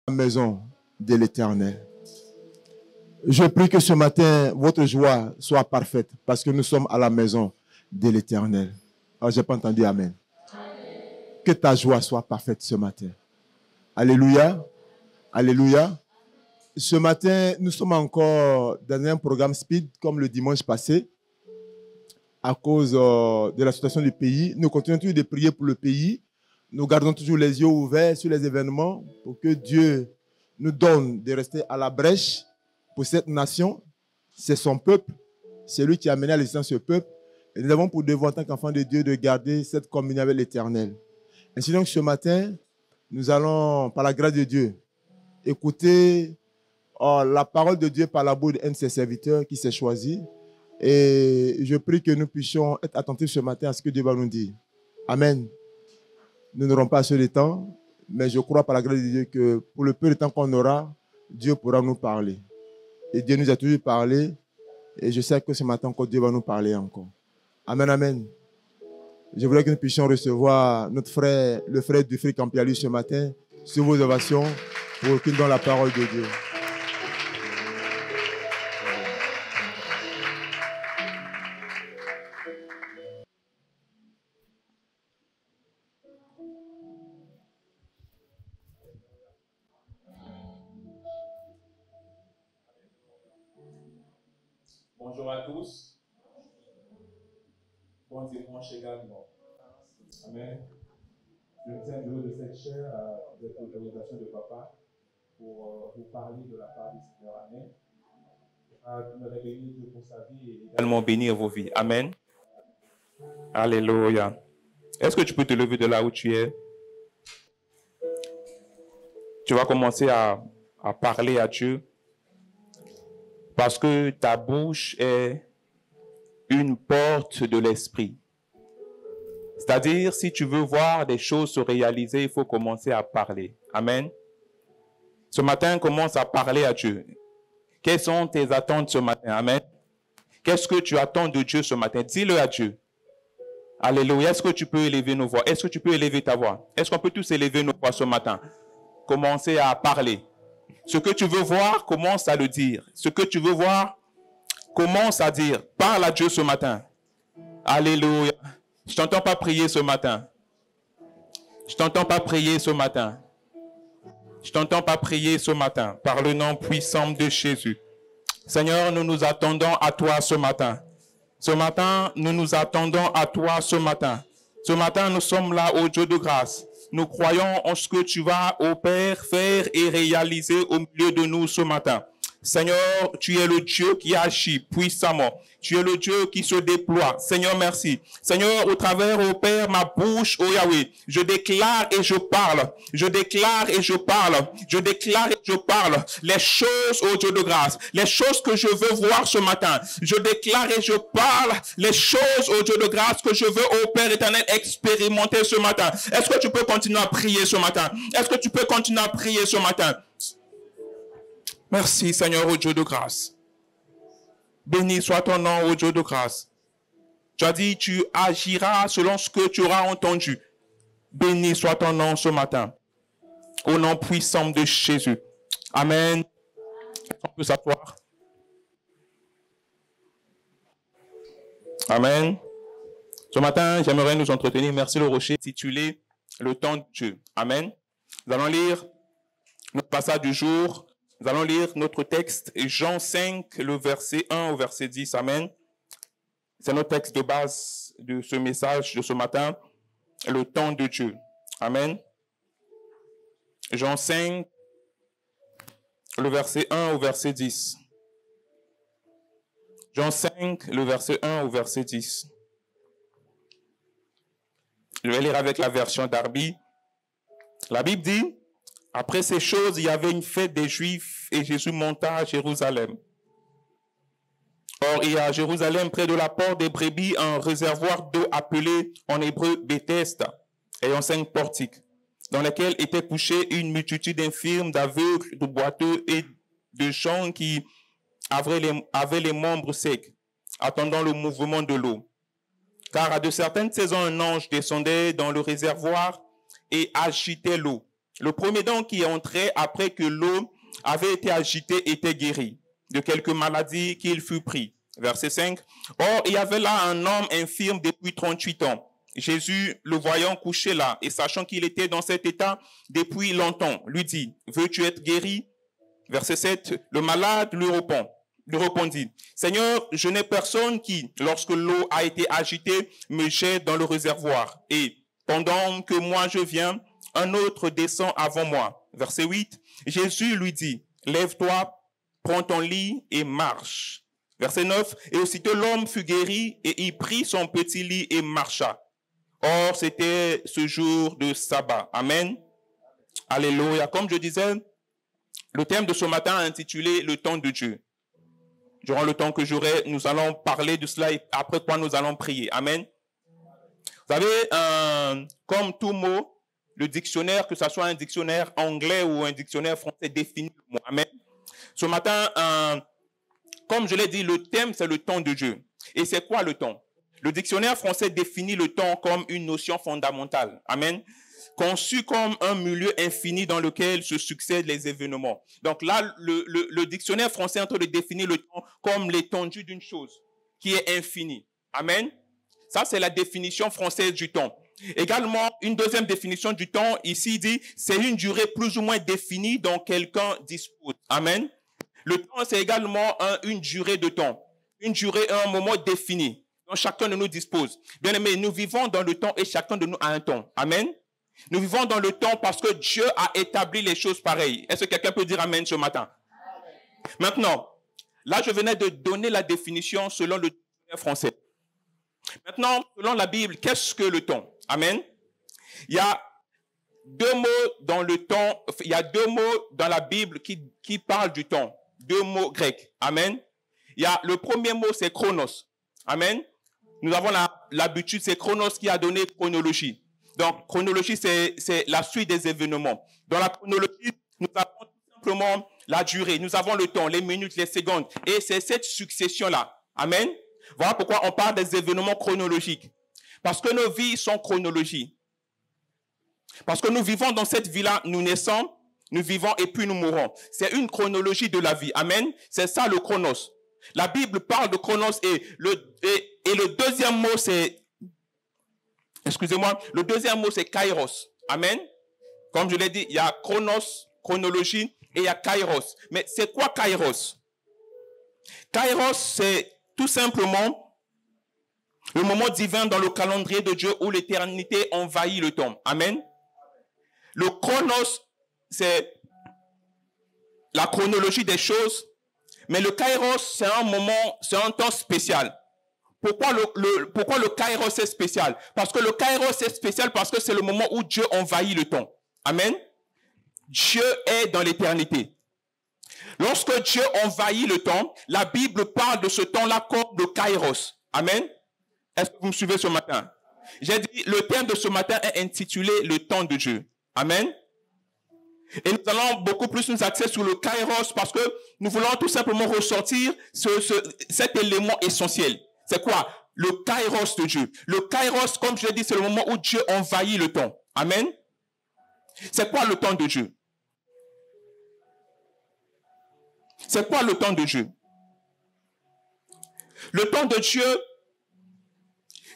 La maison de l'Éternel. Je prie que ce matin, votre joie soit parfaite parce que nous sommes à la maison de l'Éternel. Alors, je n'ai pas entendu Amen. Que ta joie soit parfaite ce matin. Alléluia. Alléluia. Ce matin, nous sommes encore dans un programme speed comme le dimanche passé à cause de la situation du pays. Nous continuons toujours de prier pour le pays. Nous gardons toujours les yeux ouverts sur les événements pour que Dieu nous donne de rester à la brèche pour cette nation. C'est son peuple. C'est lui qui a mené à l'existence ce peuple. Et nous avons pour devoir, en tant qu'enfants de Dieu, de garder cette communion avec l'Éternel. Ainsi donc, ce matin, nous allons, par la grâce de Dieu, écouter la parole de Dieu par la bouche d'un de ses serviteurs qui s'est choisi. Et je prie que nous puissions être attentifs ce matin à ce que Dieu va nous dire. Amen. Nous n'aurons pas assez de temps, mais je crois par la grâce de Dieu que pour le peu de temps qu'on aura, Dieu pourra nous parler. Et Dieu nous a toujours parlé. Et je sais que ce matin encore, Dieu va nous parler encore. Amen, amen. Je voudrais que nous puissions recevoir notre frère, le frère du frère Campialus ce matin, sur vos ovations, pour qu'il donne la parole de Dieu. Bonjour à tous. Bon dimanche également. Amen. Je me tiens heureux de cette chair avec l'autorisation de papa pour vous parler de la part du Seigneur. Amen. J'aimerais bénir Dieu pour sa vie et également bénir vos vies. Amen. Alléluia. Est-ce que tu peux te lever de là où tu es? Tu vas commencer à parler à Dieu parce que ta bouche est une porte de l'esprit. C'est-à-dire, si tu veux voir des choses se réaliser, il faut commencer à parler. Amen. Ce matin, commence à parler à Dieu. Quelles sont tes attentes ce matin? Amen. Qu'est-ce que tu attends de Dieu ce matin? Dis-le à Dieu. Alléluia. Est-ce que tu peux élever nos voix? Est-ce que tu peux élever ta voix? Est-ce qu'on peut tous élever nos voix ce matin? Commencez à parler. Ce que tu veux voir, commence à le dire. Ce que tu veux voir, commence à dire. Parle à Dieu ce matin. Alléluia. Je t'entends pas prier ce matin. Je t'entends pas prier ce matin. Je t'entends pas prier ce matin. Par le nom puissant de Jésus. Seigneur, nous nous attendons à toi ce matin. Ce matin, nous nous attendons à toi ce matin. Ce matin, nous sommes là au Dieu de grâce. Nous croyons en ce que tu vas, ô Père, faire et réaliser au milieu de nous ce matin. Seigneur, tu es le Dieu qui agit puissamment. Tu es le Dieu qui se déploie. Seigneur, merci. Seigneur, au travers, ô Père, ma bouche, ô Yahweh, je déclare et je parle. Je déclare et je parle. Je déclare et je parle. Les choses, ô Dieu de grâce, les choses que je veux voir ce matin. Je déclare et je parle les choses, ô Dieu de grâce, que je veux, ô Père éternel, expérimenter ce matin. Est-ce que tu peux continuer à prier ce matin? Est-ce que tu peux continuer à prier ce matin? Merci, Seigneur, ô Dieu de grâce. Béni soit ton nom, ô Dieu de grâce. Tu as dit, tu agiras selon ce que tu auras entendu. Béni soit ton nom ce matin. Au nom puissant de Jésus. Amen. On peut s'asseoir. Amen. Ce matin, j'aimerais nous entretenir, merci le rocher, titulé Le temps de Dieu. Amen. Nous allons lire notre passage du jour. Nous allons lire notre texte, Jean 5, le verset 1 au verset 10. Amen. C'est notre texte de base de ce message de ce matin, le temps de Dieu. Amen. Jean 5, le verset 1 au verset 10. Jean 5, le verset 1 au verset 10. Je vais lire avec la version Darby. La Bible dit, après ces choses, il y avait une fête des Juifs et Jésus monta à Jérusalem. Or, il y a à Jérusalem, près de la porte des brebis, un réservoir d'eau appelé en hébreu Bethesda, ayant 5 portiques, dans lesquels étaient couchés une multitude d'infirmes, d'aveugles, de boiteux et de gens qui avaient les membres secs, attendant le mouvement de l'eau. Car à de certaines saisons, un ange descendait dans le réservoir et agitait l'eau. Le premier donc qui est entré après que l'eau avait été agitée était guéri de quelque maladie qu'il fut pris. Verset 5. Or, il y avait là un homme infirme depuis 38 ans. Jésus, le voyant couché là et sachant qu'il était dans cet état depuis longtemps, lui dit, veux-tu être guéri? Verset 7. Le malade lui répondit, Seigneur, je n'ai personne qui, lorsque l'eau a été agitée, me jette dans le réservoir. Et pendant que moi je viens, un autre descend avant moi. Verset 8. Jésus lui dit, lève-toi, prends ton lit et marche. Verset 9. Et aussitôt l'homme fut guéri et il prit son petit lit et marcha. Or, c'était ce jour de sabbat. Amen. Alléluia. Comme je disais, le thème de ce matin est intitulé « Le temps de Dieu ». Durant le temps que j'aurai, nous allons parler de cela et après quoi nous allons prier. Amen. Vous savez, comme tout mot, le dictionnaire, que ce soit un dictionnaire anglais ou un dictionnaire français, définit le mot. Amen. Ce matin, comme je l'ai dit, le thème, c'est le temps de Dieu. Et c'est quoi le temps? Le dictionnaire français définit le temps comme une notion fondamentale. Amen. Conçu comme un milieu infini dans lequel se succèdent les événements. Donc là, le dictionnaire français est en train de définir le temps comme l'étendue d'une chose qui est infinie. Amen. Ça, c'est la définition française du temps. Également, une deuxième définition du temps, ici, dit, c'est une durée plus ou moins définie dont quelqu'un dispose. Amen. Le temps, c'est également une durée de temps. Une durée, un moment défini dont chacun de nous dispose. Bien aimé, nous vivons dans le temps et chacun de nous a un temps. Amen. Nous vivons dans le temps parce que Dieu a établi les choses pareilles. Est-ce que quelqu'un peut dire Amen ce matin? Maintenant, là, je venais de donner la définition selon le dictionnaire français. Maintenant, selon la Bible, qu'est-ce que le temps? Amen. Il y a deux mots dans le temps, il y a deux mots dans la Bible qui parlent du temps. Deux mots grecs. Amen. Il y a le premier mot, c'est chronos. Amen. Nous avons l'habitude, c'est chronos qui a donné chronologie. Donc, chronologie, c'est la suite des événements. Dans la chronologie, nous avons tout simplement la durée. Nous avons le temps, les minutes, les secondes. Et c'est cette succession-là. Amen. Voilà pourquoi on parle des événements chronologiques. Parce que nos vies sont chronologiques. Parce que nous vivons dans cette vie-là, nous naissons, nous vivons et puis nous mourons. C'est une chronologie de la vie. Amen. C'est ça le chronos. La Bible parle de chronos et le deuxième mot, c'est... Excusez-moi, le deuxième mot, c'est kairos. Amen. Comme je l'ai dit, il y a chronos, chronologie, et il y a kairos. Mais c'est quoi kairos? Kairos, c'est tout simplement le moment divin dans le calendrier de Dieu où l'éternité envahit le temps. Amen. Le chronos, c'est la chronologie des choses. Mais le kairos, c'est un moment, c'est un temps spécial. Pourquoi le kairos est spécial? Parce que le kairos est spécial parce que c'est le moment où Dieu envahit le temps. Amen. Dieu est dans l'éternité. Lorsque Dieu envahit le temps, la Bible parle de ce temps-là comme le kairos. Amen. Est-ce que vous me suivez ce matin? J'ai dit, le thème de ce matin est intitulé le temps de Dieu. Amen. Et nous allons beaucoup plus nous axer sur le kairos parce que nous voulons tout simplement ressortir cet élément essentiel. C'est quoi? Le kairos de Dieu. Le kairos, comme je l'ai dit, c'est le moment où Dieu envahit le temps. Amen. C'est quoi le temps de Dieu? C'est quoi le temps de Dieu? Le temps de Dieu,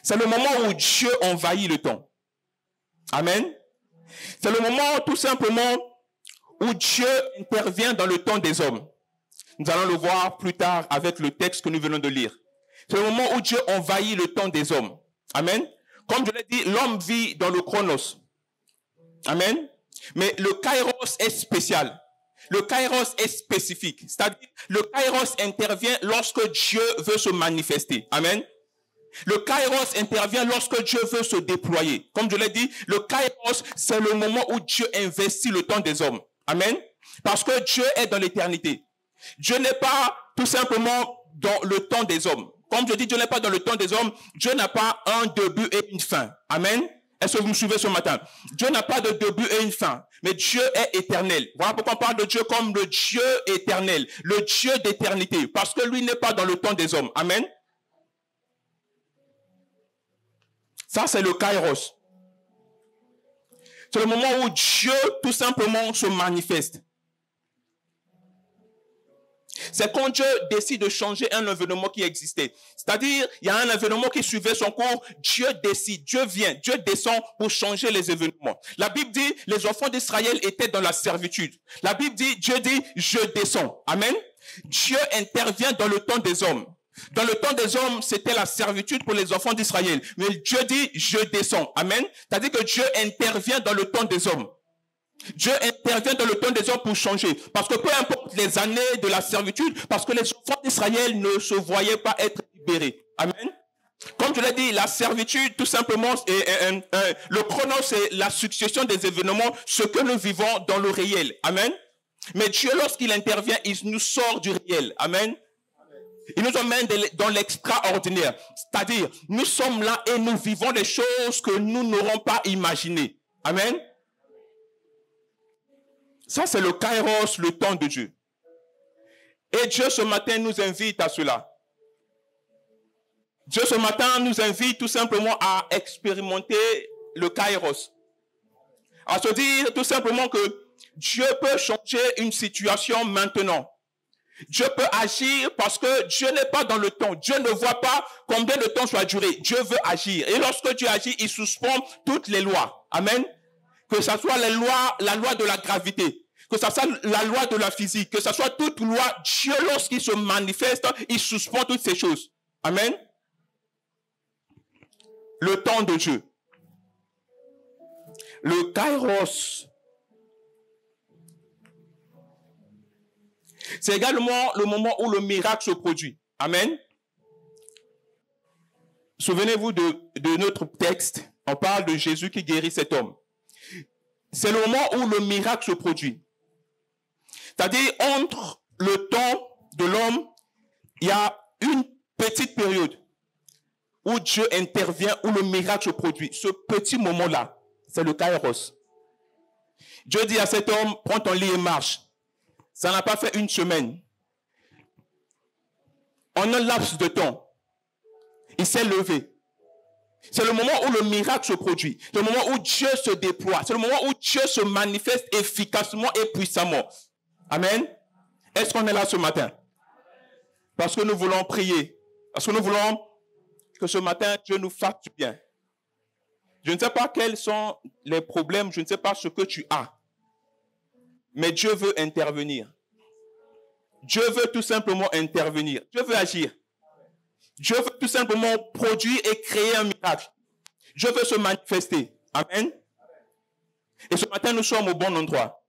c'est le moment où Dieu envahit le temps. Amen. C'est le moment tout simplement où Dieu intervient dans le temps des hommes. Nous allons le voir plus tard avec le texte que nous venons de lire. C'est le moment où Dieu envahit le temps des hommes. Amen. Comme je l'ai dit, l'homme vit dans le chronos. Amen. Mais le kairos est spécial. Le kairos est spécifique. C'est-à-dire, le kairos intervient lorsque Dieu veut se manifester. Amen. Le kairos intervient lorsque Dieu veut se déployer. Comme je l'ai dit, le kairos, c'est le moment où Dieu investit le temps des hommes. Amen. Parce que Dieu est dans l'éternité. Dieu n'est pas tout simplement dans le temps des hommes. Comme je dis, Dieu n'est pas dans le temps des hommes. Dieu n'a pas un début et une fin. Amen. Est-ce que vous me suivez ce matin? Dieu n'a pas de début et une fin. Mais Dieu est éternel. Voilà pourquoi on parle de Dieu comme le Dieu éternel. Le Dieu d'éternité. Parce que lui n'est pas dans le temps des hommes. Amen. Ça, c'est le kairos. C'est le moment où Dieu tout simplement se manifeste. C'est quand Dieu décide de changer un événement qui existait. C'est-à-dire, il y a un événement qui suivait son cours, Dieu décide, Dieu vient, Dieu descend pour changer les événements. La Bible dit, les enfants d'Israël étaient dans la servitude. La Bible dit, Dieu dit, je descends. Amen. Dieu intervient dans le temps des hommes. Dans le temps des hommes, c'était la servitude pour les enfants d'Israël. Mais Dieu dit, je descends. Amen. C'est-à-dire que Dieu intervient dans le temps des hommes. Dieu intervient dans le temps des hommes pour changer. Parce que peu importe les années de la servitude, parce que les enfants d'Israël ne se voyaient pas être libérés. Amen. Comme je l'ai dit, la servitude, tout simplement, le chronos, c'est la succession des événements, ce que nous vivons dans le réel. Amen. Mais Dieu, lorsqu'il intervient, il nous sort du réel. Amen. Il nous emmène dans l'extraordinaire. C'est-à-dire, nous sommes là et nous vivons des choses que nous n'aurons pas imaginées. Amen. Ça, c'est le kairos, le temps de Dieu. Et Dieu, ce matin, nous invite à cela. Dieu, ce matin, nous invite tout simplement à expérimenter le kairos. À se dire tout simplement que Dieu peut changer une situation maintenant. Dieu peut agir parce que Dieu n'est pas dans le temps. Dieu ne voit pas combien de temps ça va durer. Dieu veut agir. Et lorsque Dieu agit, il suspend toutes les lois. Amen. Que ce soit la loi de la gravité, que ce soit la loi de la physique, que ce soit toute loi, Dieu, lorsqu'il se manifeste, il suspend toutes ces choses. Amen. Le temps de Dieu. Le kairos. C'est également le moment où le miracle se produit. Amen. Souvenez-vous de notre texte. On parle de Jésus qui guérit cet homme. C'est le moment où le miracle se produit. C'est-à-dire, entre le temps de l'homme, il y a une petite période où Dieu intervient, où le miracle se produit. Ce petit moment-là, c'est le kairos. Dieu dit à cet homme, prends ton lit et marche. Ça n'a pas fait une semaine. En un laps de temps, il s'est levé. C'est le moment où le miracle se produit. C'est le moment où Dieu se déploie. C'est le moment où Dieu se manifeste efficacement et puissamment. Amen. Est-ce qu'on est là ce matin? Parce que nous voulons prier. Parce que nous voulons que ce matin, Dieu nous fasse du bien. Je ne sais pas quels sont les problèmes. Je ne sais pas ce que tu as. Mais Dieu veut intervenir. Dieu veut tout simplement intervenir. Dieu veut agir. Dieu veut tout simplement produire et créer un miracle. Dieu veut se manifester. Amen. Et ce matin, nous sommes au bon endroit.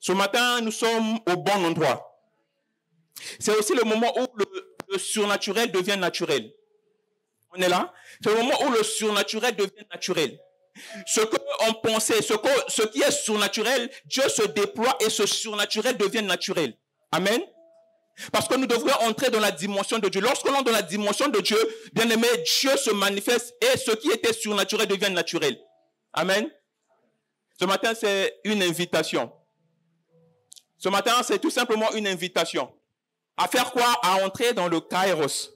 Ce matin, nous sommes au bon endroit. C'est aussi le moment où le surnaturel devient naturel. On est là? C'est le moment où le surnaturel devient naturel. Ce qu'on pensait, ce qui est surnaturel, Dieu se déploie et ce surnaturel devient naturel. Amen. Parce que nous devrions entrer dans la dimension de Dieu. Lorsqu'on entre dans la dimension de Dieu, bien aimé, Dieu se manifeste et ce qui était surnaturel devient naturel. Amen. Ce matin, c'est une invitation. Ce matin, c'est tout simplement une invitation. À faire quoi? À entrer dans le kairos.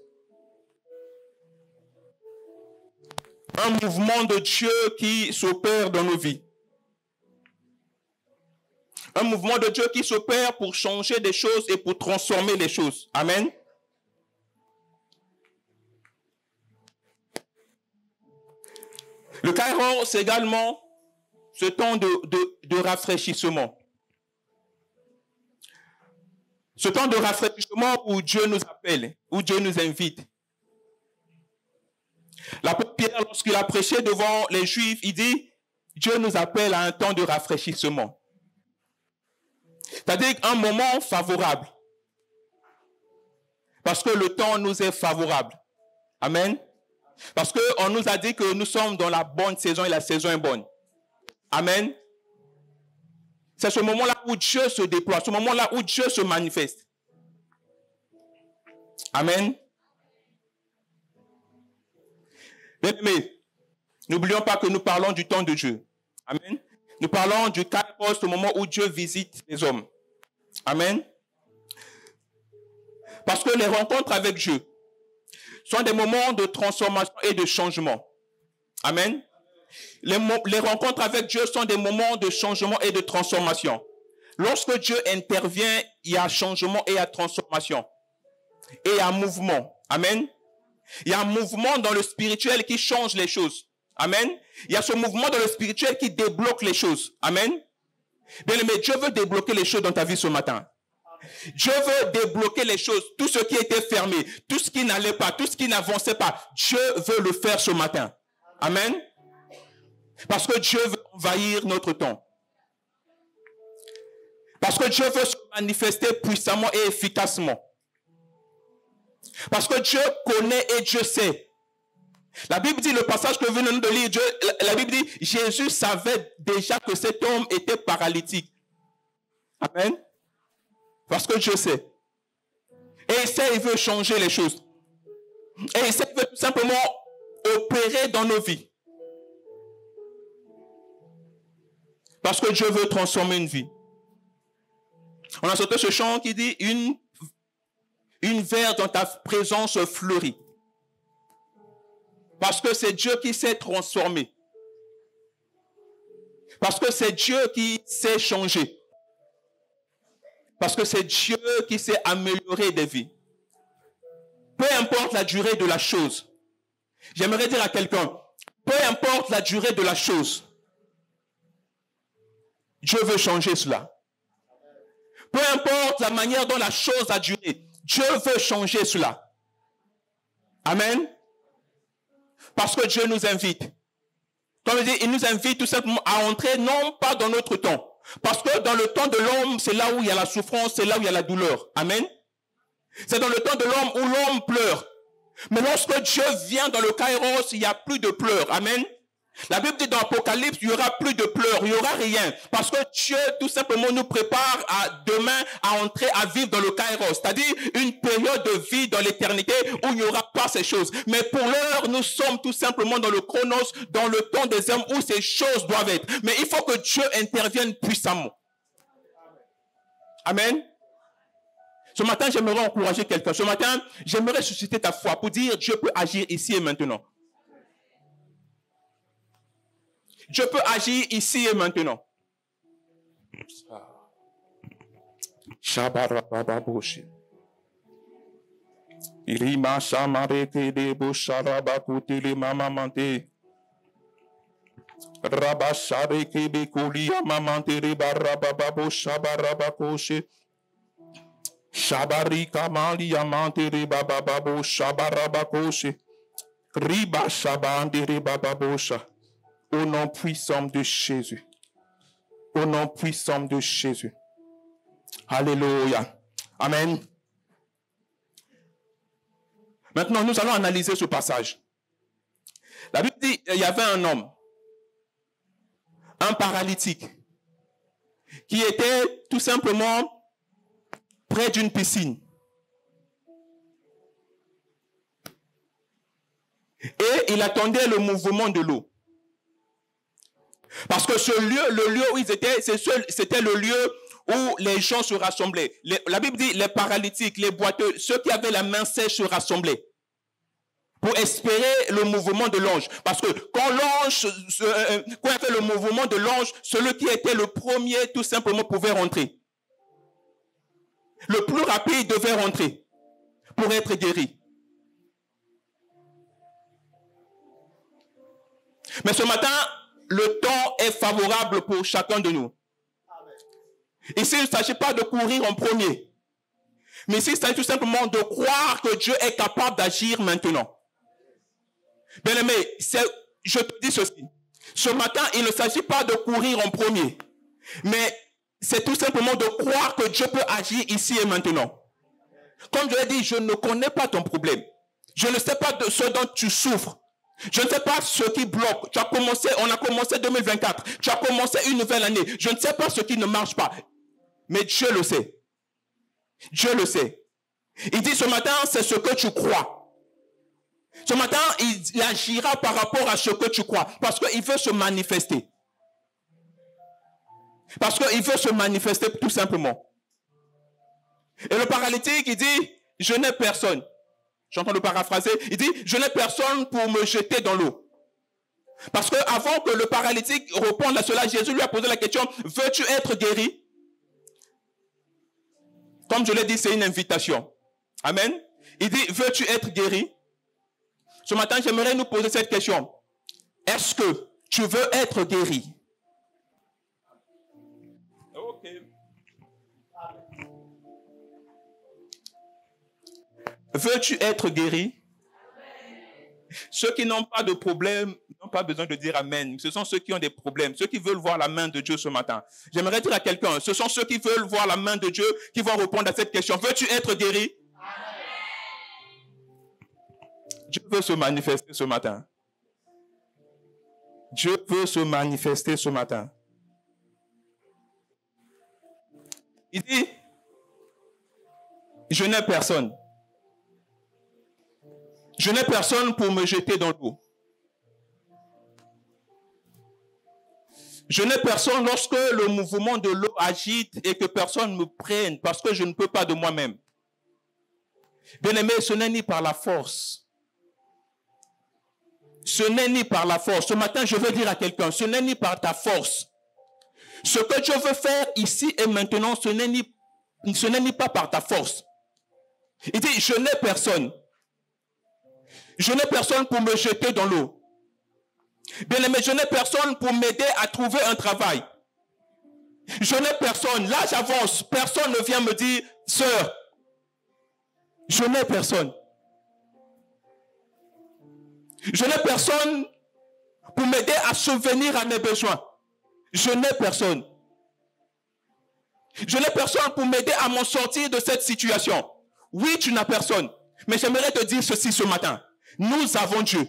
Un mouvement de Dieu qui s'opère dans nos vies. Un mouvement de Dieu qui s'opère pour changer des choses et pour transformer les choses. Amen. Le kairos, c'est également ce temps de rafraîchissement. Ce temps de rafraîchissement où Dieu nous appelle, où Dieu nous invite. L'apôtre Pierre, lorsqu'il a prêché devant les Juifs, il dit, Dieu nous appelle à un temps de rafraîchissement. C'est-à-dire un moment favorable. Parce que le temps nous est favorable. Amen. Parce qu'on nous a dit que nous sommes dans la bonne saison et la saison est bonne. Amen. C'est ce moment-là où Dieu se déploie, ce moment-là où Dieu se manifeste. Amen. Bien-aimés, n'oublions pas que nous parlons du temps de Dieu. Amen. Nous parlons du kairos, au moment où Dieu visite les hommes. Amen. Parce que les rencontres avec Dieu sont des moments de transformation et de changement. Amen. Les rencontres avec Dieu sont des moments de changement et de transformation. Lorsque Dieu intervient, il y a changement et il y a transformation. Et il y a un mouvement. Amen. Il y a un mouvement dans le spirituel qui change les choses. Amen. Il y a ce mouvement dans le spirituel qui débloque les choses. Amen. Bien aimé, Dieu veut débloquer les choses dans ta vie ce matin. Dieu veut débloquer les choses, tout ce qui était fermé, tout ce qui n'allait pas, tout ce qui n'avançait pas. Dieu veut le faire ce matin. Amen. Parce que Dieu veut envahir notre temps. Parce que Dieu veut se manifester puissamment et efficacement. Parce que Dieu connaît et Dieu sait. La Bible dit, le passage que nous venons de lire, la Bible dit, Jésus savait déjà que cet homme était paralytique. Amen. Parce que Dieu sait. Et il sait, il veut changer les choses. Et il sait, il veut tout simplement opérer dans nos vies. Parce que Dieu veut transformer une vie. On a sauté ce chant qui dit, une verre dans ta présence fleurit. Parce que c'est Dieu qui s'est transformé. Parce que c'est Dieu qui s'est changé. Parce que c'est Dieu qui s'est amélioré des vies. Peu importe la durée de la chose. J'aimerais dire à quelqu'un, peu importe la durée de la chose, Dieu veut changer cela. Peu importe la manière dont la chose a duré, Dieu veut changer cela. Amen. Parce que Dieu nous invite. Comme je dis, il nous invite tout simplement à entrer non pas dans notre temps. Parce que dans le temps de l'homme, c'est là où il y a la souffrance, c'est là où il y a la douleur. Amen. C'est dans le temps de l'homme où l'homme pleure. Mais lorsque Dieu vient dans le Kairos, il n'y a plus de pleurs. Amen. La Bible dit dans l'Apocalypse, il n'y aura plus de pleurs, il n'y aura rien. Parce que Dieu, tout simplement, nous prépare à demain à entrer, à vivre dans le Kairos. C'est-à-dire une période de vie dans l'éternité où il n'y aura pas ces choses. Mais pour l'heure, nous sommes tout simplement dans le chronos, dans le temps des hommes où ces choses doivent être. Mais il faut que Dieu intervienne puissamment. Amen. Ce matin, j'aimerais encourager quelqu'un. Ce matin, j'aimerais susciter ta foi pour dire Dieu peut agir ici et maintenant. Dieu peut agir ici et maintenant. Irima shamarete de boshara kutili mama mante. Rabashare kebe kulia mamante rebarababo shabarabakoshe. Shabari kamali amante rebababo shabarabakoshe. Riba shabande rebababosha. Au nom puissant de Jésus. Au nom puissant de Jésus. Alléluia. Amen. Maintenant, nous allons analyser ce passage. La Bible dit, il y avait un homme, un paralytique, qui était tout simplement près d'une piscine. Et il attendait le mouvement de l'eau. Parce que ce lieu, le lieu où ils étaient, c'était le lieu où les gens se rassemblaient. La Bible dit, les paralytiques, les boiteux, ceux qui avaient la main sèche se rassemblaient pour espérer le mouvement de l'ange. Parce que quand il y avait le mouvement de l'ange, celui qui était le premier, tout simplement, pouvait rentrer. Le plus rapide devait rentrer pour être guéri. Mais ce matin, le temps est favorable pour chacun de nous. Ici, il ne s'agit pas de courir en premier. Mais ici, il s'agit tout simplement de croire que Dieu est capable d'agir maintenant. Bien aimé, je te dis ceci. Ce matin, il ne s'agit pas de courir en premier. Mais c'est tout simplement de croire que Dieu peut agir ici et maintenant. Comme je l'ai dit, je ne connais pas ton problème. Je ne sais pas de ce dont tu souffres. Je ne sais pas ce qui bloque. On a commencé 2024. Tu as commencé une nouvelle année. Je ne sais pas ce qui ne marche pas. Mais Dieu le sait. Dieu le sait. Il dit ce matin, c'est ce que tu crois. Ce matin, il agira par rapport à ce que tu crois. Parce qu'il veut se manifester. Parce qu'il veut se manifester tout simplement. Et le paralytique, il dit, je n'ai personne. J'entends le paraphraser. Il dit, je n'ai personne pour me jeter dans l'eau. Parce que avant que le paralytique réponde à cela, Jésus lui a posé la question, veux-tu être guéri? Comme je l'ai dit, c'est une invitation. Amen. Il dit, veux-tu être guéri? Ce matin, j'aimerais nous poser cette question. Est-ce que tu veux être guéri? Ok. Veux-tu être guéri? Ceux qui n'ont pas de problème n'ont pas besoin de dire Amen. Ce sont ceux qui ont des problèmes, ceux qui veulent voir la main de Dieu ce matin. J'aimerais dire à quelqu'un, ce sont ceux qui veulent voir la main de Dieu qui vont répondre à cette question. Veux-tu être guéri? Dieu veut se manifester ce matin. Dieu veut se manifester ce matin. Il dit, je n'ai personne. Je n'ai personne pour me jeter dans l'eau. Je n'ai personne lorsque le mouvement de l'eau agite et que personne me prenne parce que je ne peux pas de moi-même. Bien-aimé, ce n'est ni par la force. Ce n'est ni par la force. Ce matin, je veux dire à quelqu'un, ce n'est ni par ta force. Ce que Dieu veut faire ici et maintenant, ce n'est ni pas par ta force. Il dit, je n'ai personne. Je n'ai personne pour me jeter dans l'eau. Bien-aimé, je n'ai personne pour m'aider à trouver un travail. Je n'ai personne. Là, j'avance. Personne ne vient me dire, sœur, je n'ai personne. Je n'ai personne pour m'aider à subvenir à mes besoins. Je n'ai personne. Je n'ai personne pour m'aider à m'en sortir de cette situation. Oui, tu n'as personne. Mais j'aimerais te dire ceci ce matin. Nous avons Dieu.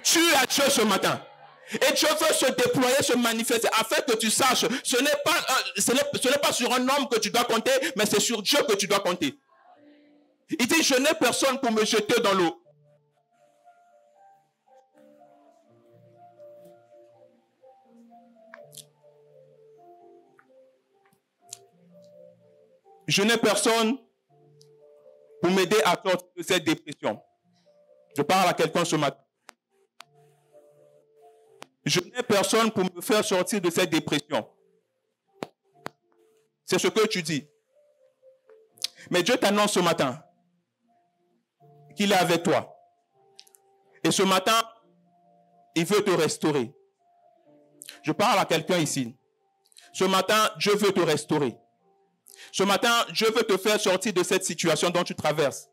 Tu as Dieu ce matin. Et Dieu veut se déployer, se manifester, afin que tu saches, ce n'est pas sur un homme que tu dois compter, mais c'est sur Dieu que tu dois compter. Il dit, je n'ai personne pour me jeter dans l'eau. Je n'ai personne pour m'aider à sortir de cette dépression. Je parle à quelqu'un ce matin. Je n'ai personne pour me faire sortir de cette dépression. C'est ce que tu dis. Mais Dieu t'annonce ce matin qu'il est avec toi. Et ce matin, il veut te restaurer. Je parle à quelqu'un ici. Ce matin, Dieu veut te restaurer. Ce matin, Dieu veut te faire sortir de cette situation dont tu traverses.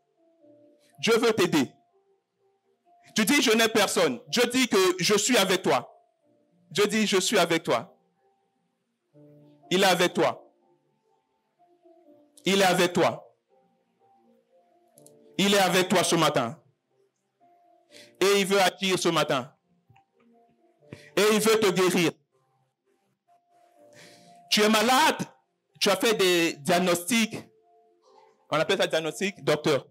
Dieu veut t'aider. Tu dis, je n'ai personne. Dieu dit que je suis avec toi. Dieu dit, je suis avec toi. Il est avec toi. Il est avec toi. Il est avec toi ce matin. Et il veut agir ce matin. Et il veut te guérir. Tu es malade. Tu as fait des diagnostics. On appelle ça diagnostic, docteur.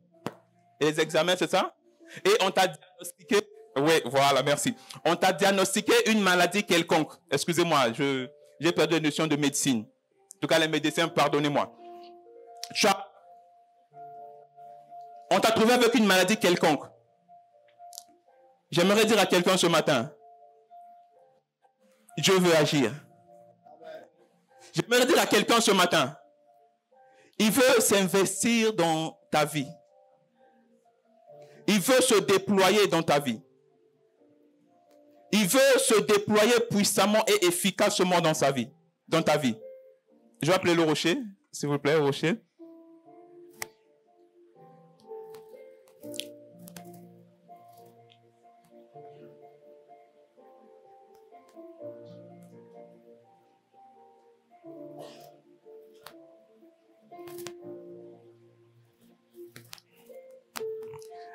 Et les examens, c'est ça? Et on t'a diagnostiqué. Oui, voilà, merci. On t'a diagnostiqué une maladie quelconque. Excusez-moi, j'ai perdu la notion de médecine. En tout cas, les médecins, pardonnez-moi. On t'a trouvé avec une maladie quelconque. J'aimerais dire à quelqu'un ce matin, Dieu veut agir. J'aimerais dire à quelqu'un ce matin, il veut s'investir dans ta vie. Il veut se déployer dans ta vie. Il veut se déployer puissamment et efficacement dans sa vie, dans ta vie. Je vais appeler le rocher, s'il vous plaît, rocher.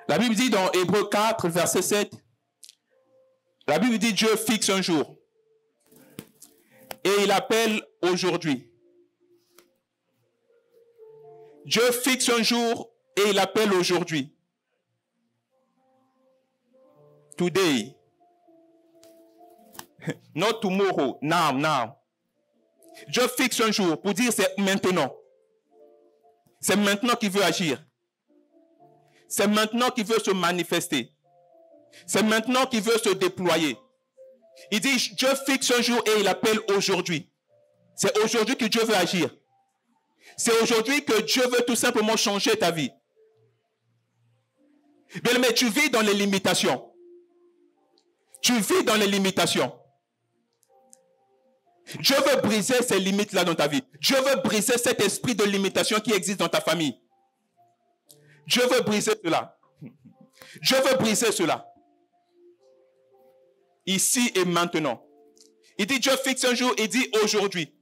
La Bible dit dans Hébreux 4, verset 7, la Bible dit Dieu fixe un jour et il appelle aujourd'hui. Dieu fixe un jour et il appelle aujourd'hui. Today. Not tomorrow. Now, now. Dieu fixe un jour pour dire c'est maintenant. C'est maintenant qu'il veut agir. C'est maintenant qu'il veut se manifester. C'est maintenant qu'il veut se déployer. Il dit, Dieu fixe un jour et il appelle aujourd'hui. C'est aujourd'hui que Dieu veut agir. C'est aujourd'hui que Dieu veut tout simplement changer ta vie. Bien, mais tu vis dans les limitations. Tu vis dans les limitations. Dieu veut briser ces limites-là dans ta vie. Dieu veut briser cet esprit de limitation qui existe dans ta famille. Dieu veut briser cela. Dieu veut briser cela. Ici et maintenant. Il dit Dieu fixe un jour, il dit aujourd'hui.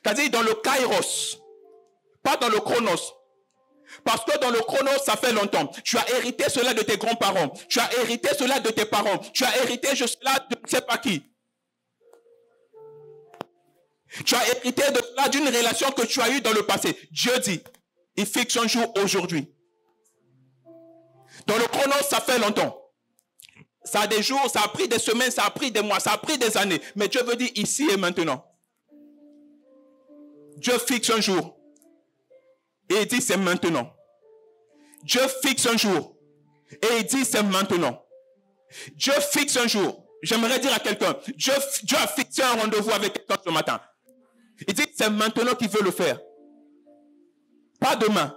C'est-à-dire dans le kairos, pas dans le chronos. Parce que dans le chronos, ça fait longtemps. Tu as hérité cela de tes grands-parents. Tu as hérité cela de tes parents. Tu as hérité cela de je ne sais pas qui. Tu as hérité de cela d'une relation que tu as eue dans le passé. Dieu dit, il fixe un jour aujourd'hui. Dans le chronos, ça fait longtemps. Ça a des jours, ça a pris des semaines, ça a pris des mois, ça a pris des années. Mais Dieu veut dire ici et maintenant. Dieu fixe un jour. Et il dit c'est maintenant. Dieu fixe un jour. Et il dit c'est maintenant. Dieu fixe un jour. J'aimerais dire à quelqu'un, Dieu a fixé un rendez-vous avec quelqu'un ce matin. Il dit c'est maintenant qu'il veut le faire. Pas demain.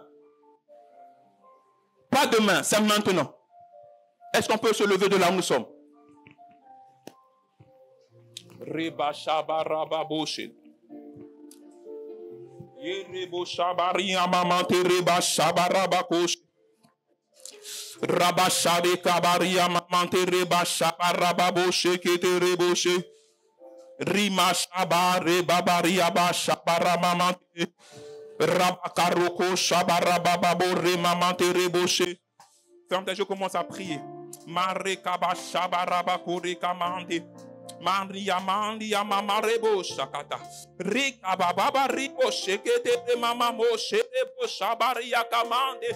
Pas demain, c'est maintenant. Est-ce qu'on peut se lever de là où nous sommes? Reba Shabara Boshe. Yerebo Shabari Amamante Reba Shabara Bakosh. Rabashade Kabari Amamante Reba Shabara Baboshe Kete Reboshe. Rima Shabare Babari Abashabara Mamante. Rabakaroko Shabara Bababo Remamante Reboshe. Ferme tes yeux, commence à prier. Marekaba Shabaraba Kurikamande. Maria Mandia Mamarebo Shakata. Rika Baba Ribo Shekete Mama Moshebo Shabaria Kamande.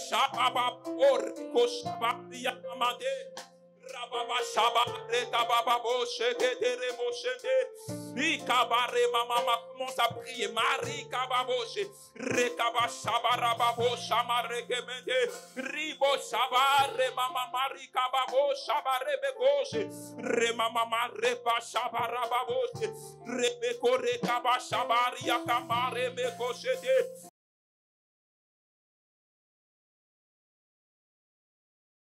Shababa Oriko Shabaria Kamande. Rababa Shabareta Baba Shekete Rebo Shende. Rika Bare Mama commence à prier. Marika Baboshe. Rekaba Shabarababo Shamarekemende. Ribo Shabare Mama Marika Babo Shabarebekoshe. Remama Reba Shabarababoshe. Rebeko Rekaba Shabaria Kamare Mekoshete.